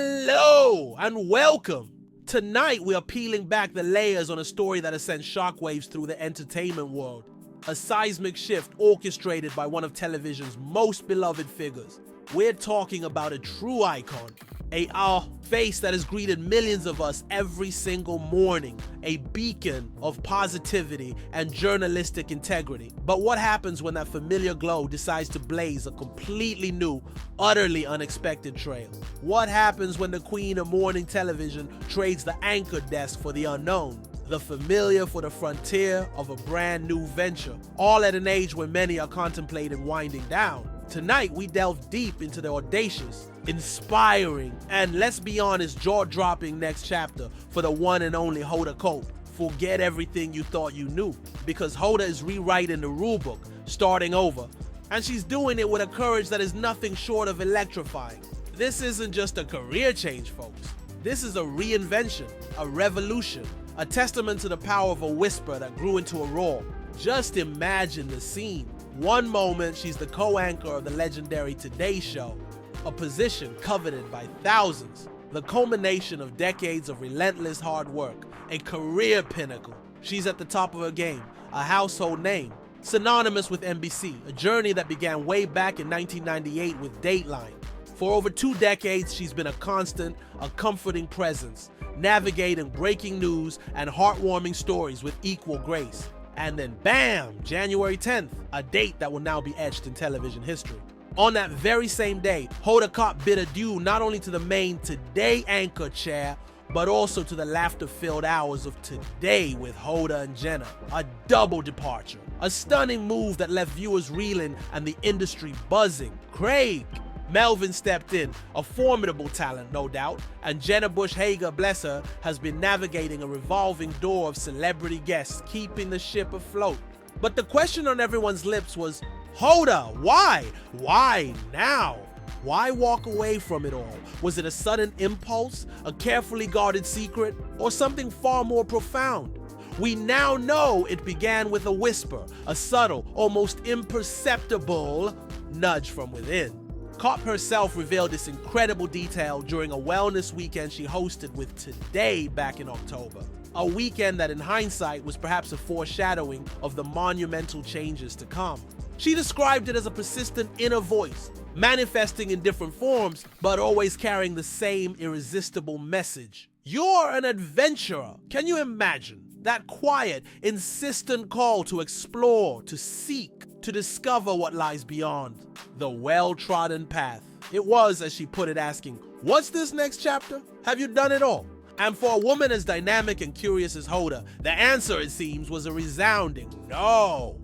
Hello and welcome. Tonight we are peeling back the layers on a story that has sent shockwaves through the entertainment world. A seismic shift orchestrated by one of television's most beloved figures. We're talking about a true icon, a face that has greeted millions of us every single morning, a beacon of positivity and journalistic integrity. But what happens when that familiar glow decides to blaze a completely new, utterly unexpected trail? What happens when the queen of morning television trades the anchor desk for the unknown? The familiar for the frontier of a brand new venture, all at an age where many are contemplating winding down. Tonight, we delve deep into the audacious, inspiring, and let's be honest, jaw-dropping next chapter for the one and only Hoda Kotb. Forget everything you thought you knew, because Hoda is rewriting the rulebook, starting over, and she's doing it with a courage that is nothing short of electrifying. This isn't just a career change, folks. This is a reinvention, a revolution, a testament to the power of a whisper that grew into a roar. Just imagine the scene. One moment, she's the co-anchor of the legendary Today Show, a position coveted by thousands, the culmination of decades of relentless hard work, a career pinnacle. She's at the top of her game, a household name, synonymous with NBC, a journey that began way back in 1998 with Dateline. For over 2 decades, she's been a constant, a comforting presence, navigating breaking news and heartwarming stories with equal grace. And then bam, January 10th, a date that will now be etched in television history. On that very same day, Hoda Kotb bid adieu not only to the main Today anchor chair, but also to the laughter-filled hours of Today with Hoda and Jenna. A double departure. A stunning move that left viewers reeling and the industry buzzing. Craig Melvin stepped in, a formidable talent, no doubt, and Jenna Bush Hager, bless her, has been navigating a revolving door of celebrity guests, keeping the ship afloat. But the question on everyone's lips was, Hoda, why? Why now? Why walk away from it all? Was it a sudden impulse, a carefully guarded secret, or something far more profound? We now know it began with a whisper, a subtle, almost imperceptible nudge from within. Kotb herself revealed this incredible detail during a wellness weekend she hosted with Today back in October. A weekend that in hindsight was perhaps a foreshadowing of the monumental changes to come. She described it as a persistent inner voice, manifesting in different forms, but always carrying the same irresistible message. You're an adventurer. Can you imagine that quiet, insistent call to explore, to seek, to discover what lies beyond the well-trodden path? It was, as she put it, asking, what's this next chapter? Have you done it all? And for a woman as dynamic and curious as Hoda, the answer, it seems, was a resounding no.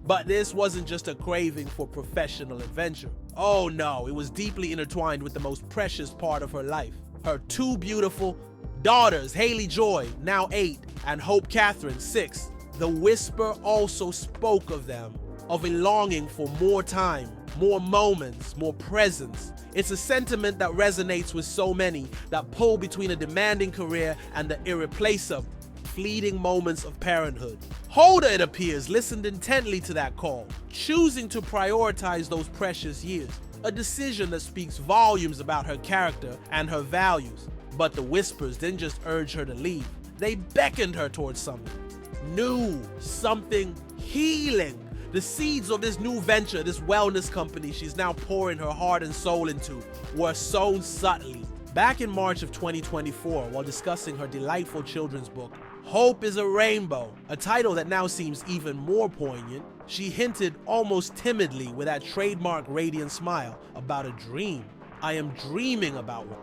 But this wasn't just a craving for professional adventure. Oh no, it was deeply intertwined with the most precious part of her life. Her 2 beautiful daughters, Haley Joy, now 8, and Hope Catherine, 6. The whisper also spoke of them, of a longing for more time, more moments, more presence. It's a sentiment that resonates with so many that pull between a demanding career and the irreplaceable, fleeting moments of parenthood. Hoda, it appears, listened intently to that call, choosing to prioritize those precious years, a decision that speaks volumes about her character and her values. But the whispers didn't just urge her to leave, they beckoned her towards something new, something healing. The seeds of this new venture, this wellness company she's now pouring her heart and soul into, were sown subtly. Back in March of 2024, while discussing her delightful children's book, Hope is a Rainbow, a title that now seems even more poignant, she hinted almost timidly with that trademark radiant smile about a dream. I am dreaming about one.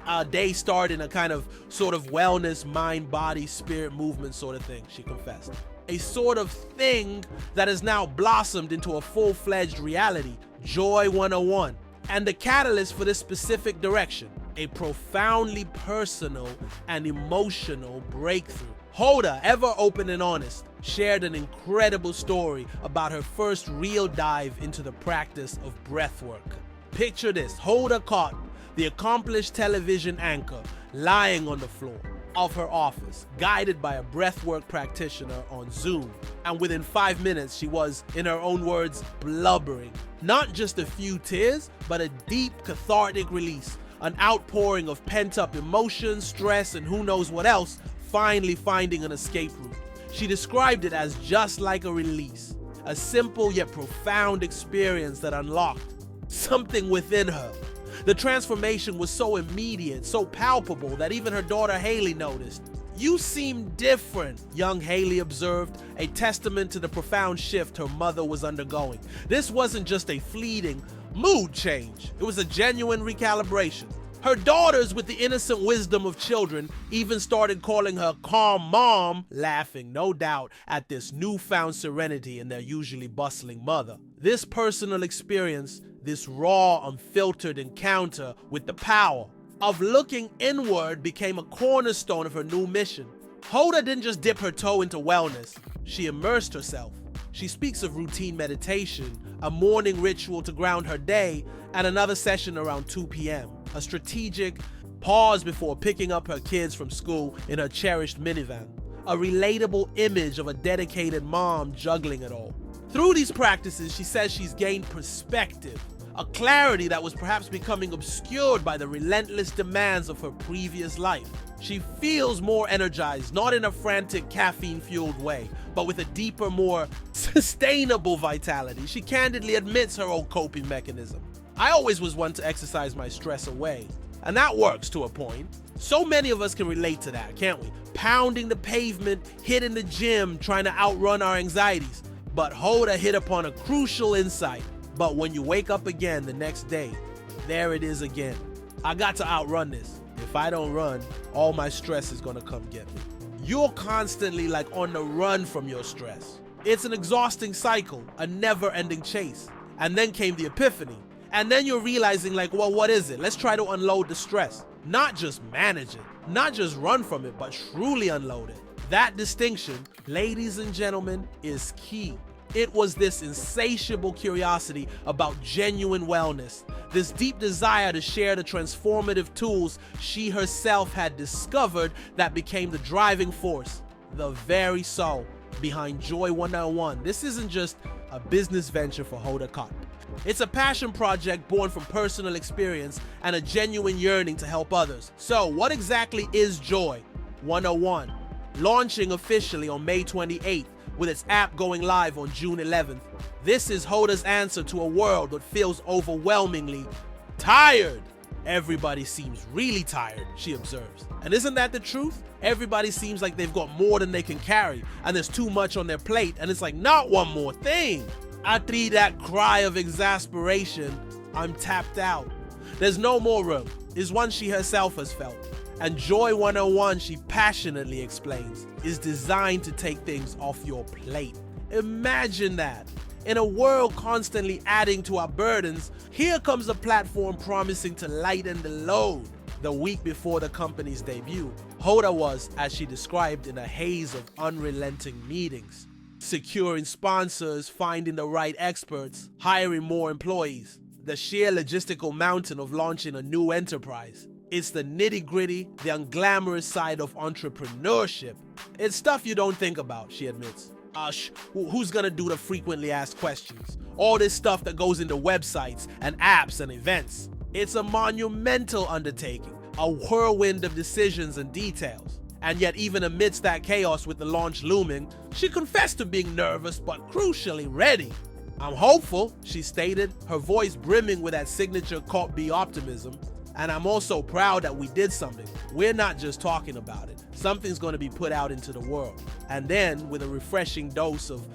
A day started in a kind of sort of wellness, mind, body, spirit movement sort of thing, she confessed. A sort of thing that has now blossomed into a full-fledged reality, Joy 101. And the catalyst for this specific direction, a profoundly personal and emotional breakthrough. Hoda, ever open and honest, shared an incredible story about her first real dive into the practice of breathwork. Picture this, Hoda Kotb, the accomplished television anchor, lying on the floor of her office, guided by a breathwork practitioner on Zoom. And within 5 minutes, she was, in her own words, blubbering. Not just a few tears, but a deep cathartic release, an outpouring of pent-up emotion, stress, and who knows what else, finally finding an escape route. She described it as just like a release, a simple yet profound experience that unlocked something within her. The transformation was so immediate, so palpable, that even her daughter Haley noticed. "You seem different," young Haley observed, a testament to the profound shift her mother was undergoing. This wasn't just a fleeting mood change, it was a genuine recalibration. Her daughters, with the innocent wisdom of children, even started calling her calm mom, laughing, no doubt, at this newfound serenity in their usually bustling mother. This personal experience, this raw, unfiltered encounter with the power of looking inward, became a cornerstone of her new mission. Hoda didn't just dip her toe into wellness, she immersed herself. She speaks of routine meditation, a morning ritual to ground her day, and another session around 2 p.m. A strategic pause before picking up her kids from school in her cherished minivan. A relatable image of a dedicated mom juggling it all. Through these practices, she says she's gained perspective, a clarity that was perhaps becoming obscured by the relentless demands of her previous life. She feels more energized, not in a frantic, caffeine-fueled way, but with a deeper, more sustainable vitality. She candidly admits her old coping mechanism. "I always was one to exercise my stress away, and that works to a point." So many of us can relate to that, can't we? Pounding the pavement, hitting the gym, trying to outrun our anxieties. But Hoda hit upon a crucial insight. But when you wake up again the next day, there it is again. I got to outrun this. If I don't run, all my stress is gonna come get me. You're constantly like on the run from your stress. It's an exhausting cycle, a never-ending chase. And then came the epiphany. And then you're realizing like, well, what is it? Let's try to unload the stress. Not just manage it, not just run from it, but truly unload it. That distinction, ladies and gentlemen, is key. It was this insatiable curiosity about genuine wellness, this deep desire to share the transformative tools she herself had discovered that became the driving force, the very soul behind Joy 101. This isn't just a business venture for Hoda Kotb. It's a passion project born from personal experience and a genuine yearning to help others. So what exactly is Joy 101? Launching officially on May 28th, with its app going live on June 11th. This is Hoda's answer to a world that feels overwhelmingly tired. Everybody seems really tired, she observes. And isn't that the truth? Everybody seems like they've got more than they can carry, and there's too much on their plate, and it's like, not one more thing. After that cry of exasperation, "I'm tapped out." There's no more room, is one she herself has felt. And Joy 101, she passionately explains, is designed to take things off your plate. Imagine that. In a world constantly adding to our burdens, here comes a platform promising to lighten the load. The week before the company's debut, Hoda was, as she described, in a haze of unrelenting meetings, securing sponsors, finding the right experts, hiring more employees. The sheer logistical mountain of launching a new enterprise. It's the nitty-gritty, the unglamorous side of entrepreneurship. It's stuff you don't think about, she admits. Who's gonna do the frequently asked questions? All this stuff that goes into websites and apps and events. It's a monumental undertaking, a whirlwind of decisions and details. And yet even amidst that chaos with the launch looming, she confessed to being nervous but crucially ready. "I'm hopeful," she stated, her voice brimming with that signature Kotb optimism. "And I'm also proud that we did something. We're not just talking about it. Something's going to be put out into the world." And then, with a refreshing dose of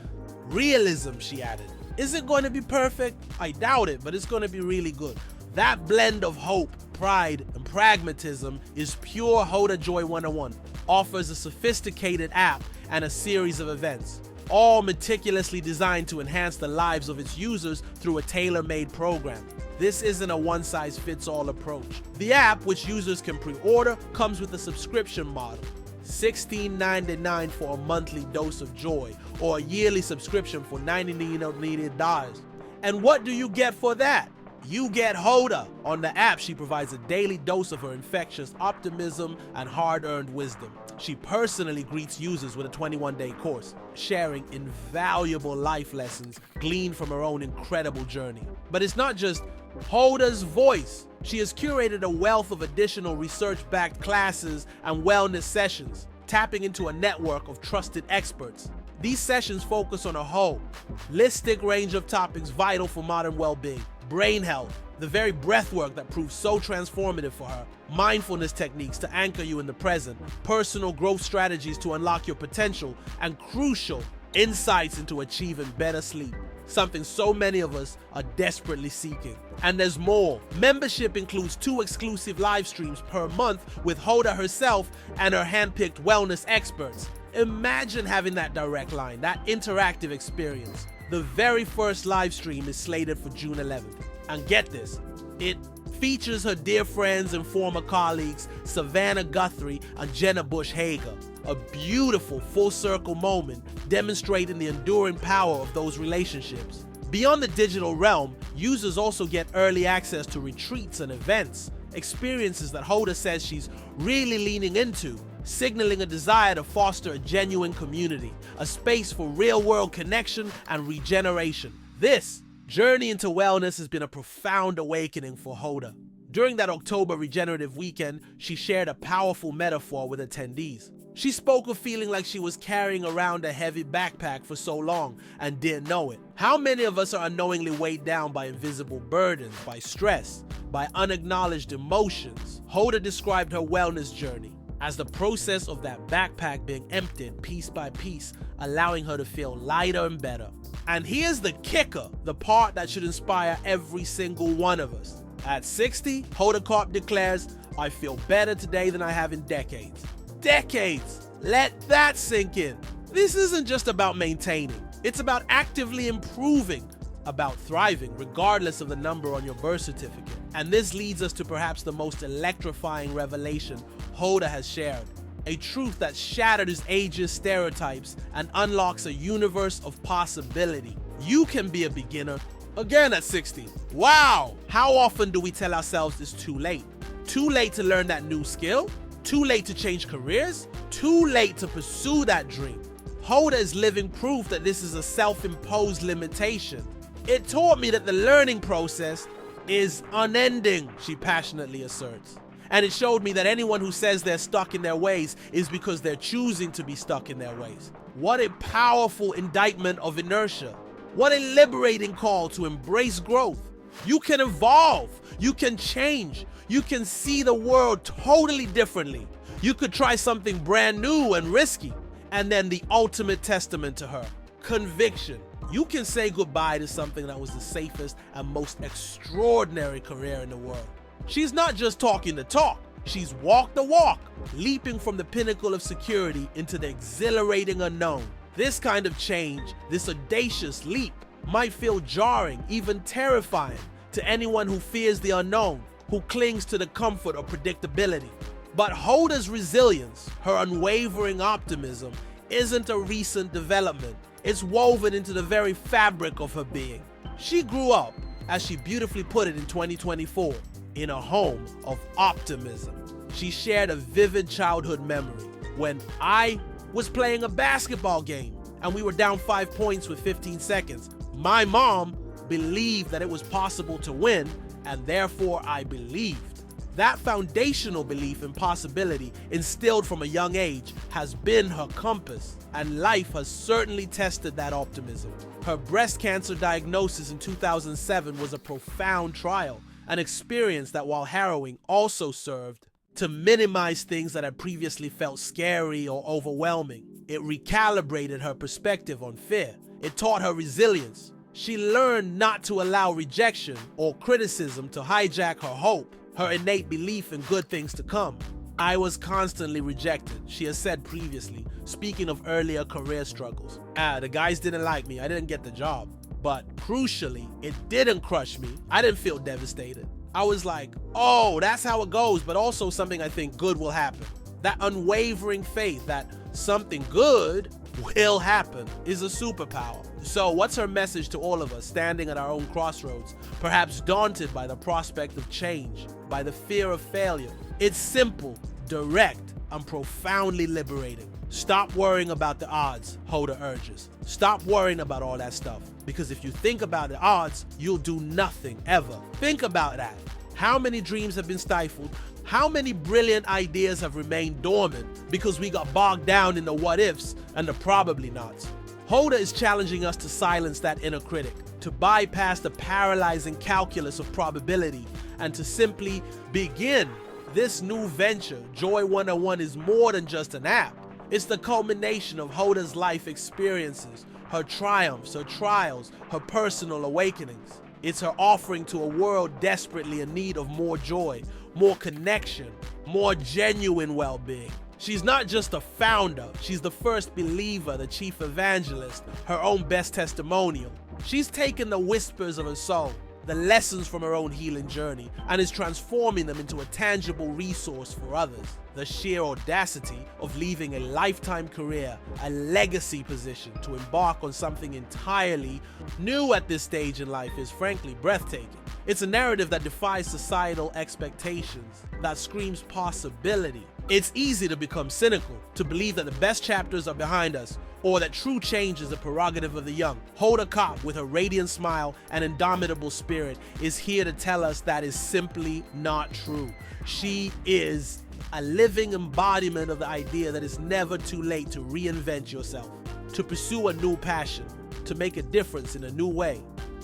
realism, she added, "Is it going to be perfect? I doubt it, but it's going to be really good." That blend of hope, pride, and pragmatism is pure Hoda Joy 101. Offers a sophisticated app and a series of events, all meticulously designed to enhance the lives of its users through a tailor-made program. This isn't a one-size-fits-all approach. The app, which users can pre-order, comes with a subscription model. $16.99 for a monthly dose of joy, or a yearly subscription for $99. And what do you get for that? You get Hoda. On the app, she provides a daily dose of her infectious optimism and hard-earned wisdom. She personally greets users with a 21-day course, sharing invaluable life lessons gleaned from her own incredible journey. But it's not just Hoda's voice. She has curated a wealth of additional research-backed classes and wellness sessions, tapping into a network of trusted experts. These sessions focus on a holistic range of topics vital for modern well-being: brain health, the very breathwork that proved so transformative for her, mindfulness techniques to anchor you in the present, personal growth strategies to unlock your potential, and crucial insights into achieving better sleep, something so many of us are desperately seeking. And there's more. Membership includes 2 exclusive live streams per month with Hoda herself and her handpicked wellness experts. Imagine having that direct line, that interactive experience. The very first live stream is slated for June 11th. And get this, it features her dear friends and former colleagues Savannah Guthrie and Jenna Bush Hager. A beautiful full circle moment demonstrating the enduring power of those relationships. Beyond the digital realm, users also get early access to retreats and events, experiences that Hoda says she's really leaning into, signaling a desire to foster a genuine community, a space for real-world connection and regeneration. This journey into wellness has been a profound awakening for Hoda. During that October regenerative weekend, she shared a powerful metaphor with attendees. She spoke of feeling like she was carrying around a heavy backpack for so long and didn't know it. How many of us are unknowingly weighed down by invisible burdens, by stress, by unacknowledged emotions? Hoda described her wellness journey as the process of that backpack being emptied piece by piece, allowing her to feel lighter and better. And here's the kicker, the part that should inspire every single one of us. At 60, Hoda Kotb declares, "I feel better today than I have in decades." Decades! Let that sink in. This isn't just about maintaining. It's about actively improving, about thriving, regardless of the number on your birth certificate. And this leads us to perhaps the most electrifying revelation Hoda has shared. A truth that shatters ageist stereotypes and unlocks a universe of possibility. You can be a beginner again at 60. Wow! How often do we tell ourselves it's too late? Too late to learn that new skill? Too late to change careers? Too late to pursue that dream? Hoda is living proof that this is a self-imposed limitation. It taught me that the learning process is unending, she passionately asserts. And it showed me that anyone who says they're stuck in their ways is because they're choosing to be stuck in their ways. What a powerful indictment of inertia. What a liberating call to embrace growth. You can evolve. You can change. You can see the world totally differently. You could try something brand new and risky. And then the ultimate testament to her, conviction. You can say goodbye to something that was the safest and most extraordinary career in the world. She's not just talking the talk, she's walked the walk, leaping from the pinnacle of security into the exhilarating unknown. This kind of change, this audacious leap, might feel jarring, even terrifying to anyone who fears the unknown, who clings to the comfort of predictability. But Hoda's resilience, her unwavering optimism, isn't a recent development. It's woven into the very fabric of her being. She grew up, as she beautifully put it in 2024, in a home of optimism. She shared a vivid childhood memory when I was playing a basketball game and we were down 5 points with 15 seconds. My mom believed that it was possible to win, and therefore I believed. That foundational belief in possibility, instilled from a young age, has been her compass, and life has certainly tested that optimism. Her breast cancer diagnosis in 2007 was a profound trial, an experience that, while harrowing, also served to minimize things that had previously felt scary or overwhelming. It recalibrated her perspective on fear. It taught her resilience. She learned not to allow rejection or criticism to hijack her hope, her innate belief in good things to come. I was constantly rejected, she has said previously, speaking of earlier career struggles. The guys didn't like me, I didn't get the job. But crucially, it didn't crush me. I didn't feel devastated. I was like, oh, that's how it goes, but also something I think good will happen. That unwavering faith that something good will happen is a superpower. So what's her message to all of us standing at our own crossroads, perhaps daunted by the prospect of change, by the fear of failure? It's simple. direct, and profoundly liberating. Stop worrying about the odds, Hoda urges. Stop worrying about all that stuff, because if you think about the odds, you'll do nothing ever. Think about that. How many dreams have been stifled? How many brilliant ideas have remained dormant because we got bogged down in the what ifs and the probably nots? Hoda is challenging us to silence that inner critic, to bypass the paralyzing calculus of probability, and to simply begin. This new venture, Joy 101, is more than just an app. It's the culmination of Hoda's life experiences, her triumphs, her trials, her personal awakenings. It's her offering to a world desperately in need of more joy, more connection, more genuine well-being. She's not just a founder, she's the first believer, the chief evangelist, her own best testimonial. She's taken the whispers of her soul, the lessons from her own healing journey, and is transforming them into a tangible resource for others. The sheer audacity of leaving a lifetime career, a legacy position, to embark on something entirely new at this stage in life is frankly breathtaking. It's a narrative that defies societal expectations, that screams possibility. It's easy to become cynical, to believe that the best chapters are behind us, or that true change is the prerogative of the young. Hoda Kotb, with her radiant smile and indomitable spirit, is here to tell us that is simply not true. She is a living embodiment of the idea that it's never too late to reinvent yourself, to pursue a new passion, to make a difference in a new way.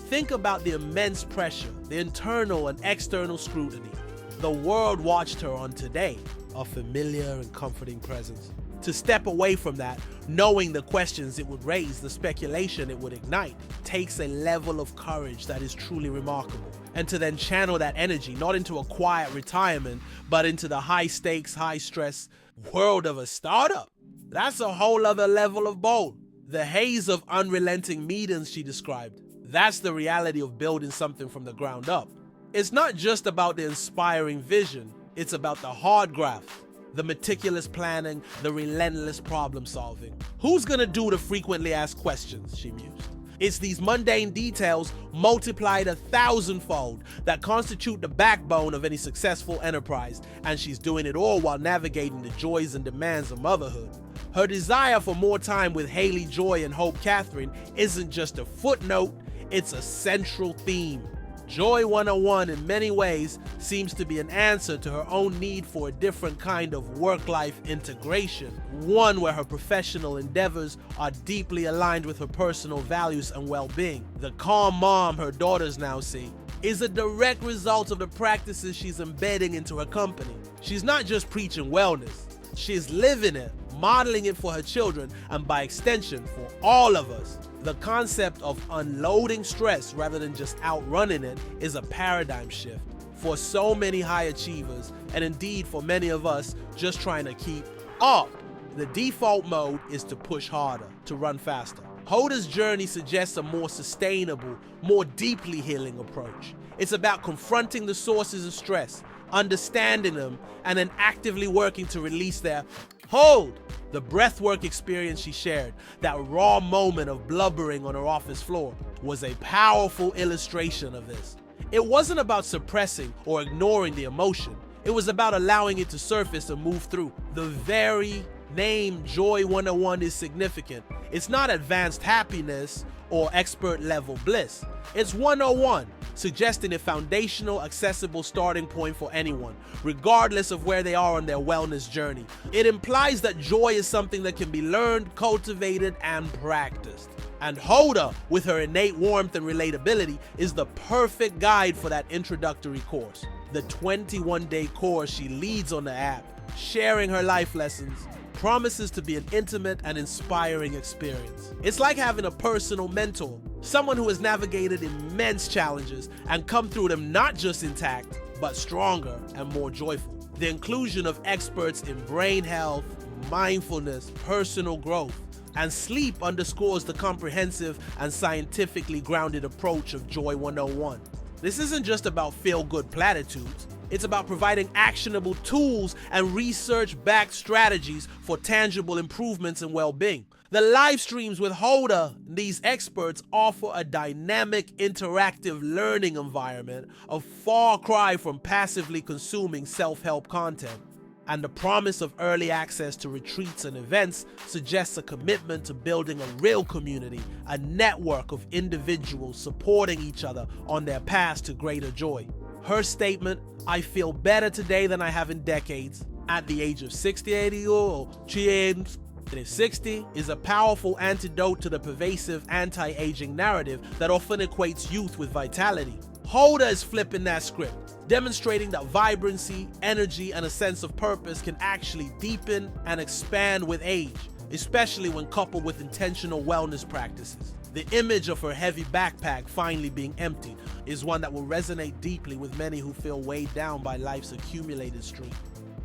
Think about the immense pressure, the internal and external scrutiny the world watched her on today, a familiar and comforting presence. To step away from that, knowing the questions it would raise, the speculation it would ignite, takes a level of courage that is truly remarkable. And to then channel that energy, not into a quiet retirement, but into the high stakes, high stress world of a startup. That's a whole other level of bold. The haze of unrelenting meetings she described, that's the reality of building something from the ground up. It's not just about the inspiring vision, it's about the hard graft, the meticulous planning, the relentless problem solving. Who's gonna do the frequently asked questions, she mused. It's these mundane details multiplied 1,000-fold that constitute the backbone of any successful enterprise, and she's doing it all while navigating the joys and demands of motherhood. Her desire for more time with Haley Joy and Hope Catherine isn't just a footnote, it's a central theme. Joy 101 in many ways seems to be an answer to her own need for a different kind of work-life integration, one where her professional endeavors are deeply aligned with her personal values and well-being. The calm mom her daughters now see is a direct result of the practices she's embedding into her company. She's not just preaching wellness, she's living it, modeling it for her children, and by extension for all of us. The concept of unloading stress rather than just outrunning it is a paradigm shift for so many high achievers, and indeed for many of us just trying to keep up. The default mode is to push harder, to run faster. Hoda's journey suggests a more sustainable, more deeply healing approach. It's about confronting the sources of stress, understanding them, and then actively working to release their hold. The breathwork experience she shared, that raw moment of blubbering on her office floor, was a powerful illustration of this. It wasn't about suppressing or ignoring the emotion. It was about allowing it to surface and move through. The very name Joy 101 is significant. It's not advanced happiness or expert level bliss. It's 101, suggesting a foundational, accessible starting point for anyone, regardless of where they are on their wellness journey. It implies that joy is something that can be learned, cultivated, and practiced. And Hoda, with her innate warmth and relatability, is the perfect guide for that introductory course. The 21-day course she leads on the app, sharing her life lessons, promises to be an intimate and inspiring experience. It's like having a personal mentor, someone who has navigated immense challenges and come through them not just intact, but stronger and more joyful. The inclusion of experts in brain health, mindfulness, personal growth, and sleep underscores the comprehensive and scientifically grounded approach of Joy 101. This isn't just about feel-good platitudes. It's about providing actionable tools and research-backed strategies for tangible improvements in well-being. The live streams with Hoda, these experts, offer a dynamic, interactive learning environment, a far cry from passively consuming self-help content. and the promise of early access to retreats and events suggests a commitment to building a real community, a network of individuals supporting each other on their paths to greater joy. Her statement, "I feel better today than I have in decades, at the age of 60 or 60," is a powerful antidote to the pervasive anti-aging narrative that often equates youth with vitality. Hoda is flipping that script, demonstrating that vibrancy, energy, and a sense of purpose can actually deepen and expand with age, especially when coupled with intentional wellness practices. The image of her heavy backpack finally being emptied is one that will resonate deeply with many who feel weighed down by life's accumulated stream.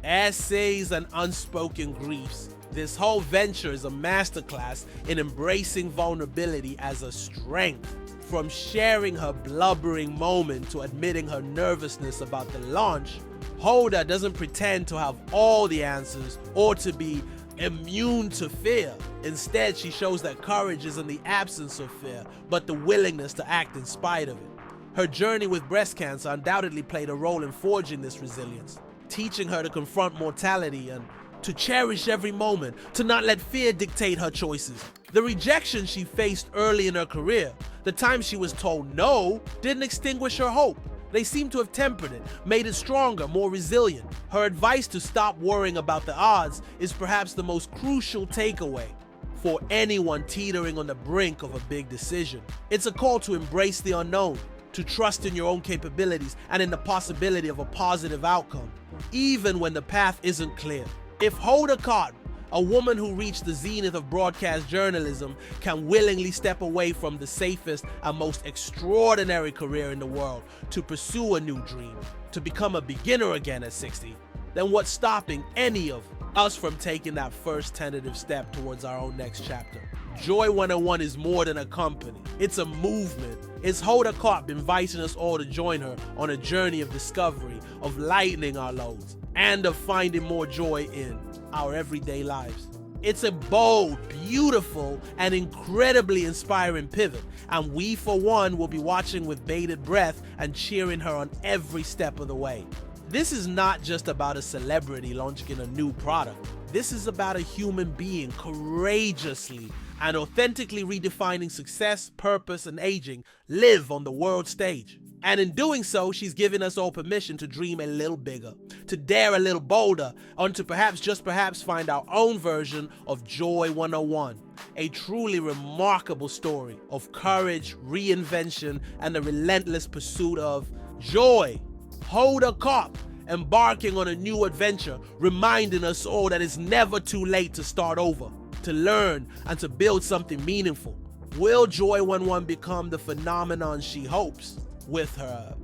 Essays and unspoken griefs. This whole venture is a masterclass in embracing vulnerability as a strength. From sharing her blubbering moment to admitting her nervousness about the launch, Hoda doesn't pretend to have all the answers or to be immune to fear. Instead, she shows that courage isn't the absence of fear, but the willingness to act in spite of it. Her journey with breast cancer undoubtedly played a role in forging this resilience, teaching her to confront mortality and to cherish every moment, to not let fear dictate her choices. The rejection she faced early in her career, the time she was told no, didn't extinguish her hope. They seem to have tempered it, made it stronger, more resilient. Her advice to stop worrying about the odds is perhaps the most crucial takeaway for anyone teetering on the brink of a big decision. It's a call to embrace the unknown, to trust in your own capabilities and in the possibility of a positive outcome, even when the path isn't clear. If Hoda Kotb, a woman who reached the zenith of broadcast journalism, can willingly step away from the safest and most extraordinary career in the world to pursue a new dream, to become a beginner again at 60, then what's stopping any of us from taking that first tentative step towards our own next chapter? Joy 101 is more than a company. It's a movement. It's Hoda Kotb inviting us all to join her on a journey of discovery, of lightening our loads, and of finding more joy in our everyday lives. It's a bold, beautiful, and incredibly inspiring pivot, and we, for one, will be watching with bated breath and cheering her on every step of the way. This is not just about a celebrity launching a new product. This is about a human being courageously and authentically redefining success, purpose, and aging live on the world stage. And in doing so, she's giving us all permission to dream a little bigger, to dare a little bolder, and to perhaps, just perhaps, find our own version of Joy 101. A truly remarkable story of courage, reinvention, and the relentless pursuit of joy. Hoda Kotb, embarking on a new adventure, reminding us all that it's never too late to start over, to learn, and to build something meaningful. Will Joy 101 become the phenomenon she hopes? With her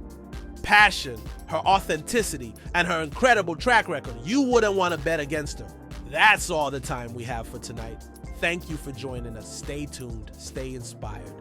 passion, her authenticity, and her incredible track record, you wouldn't want to bet against her. That's all the time we have for tonight. Thank you for joining us. Stay tuned, stay inspired.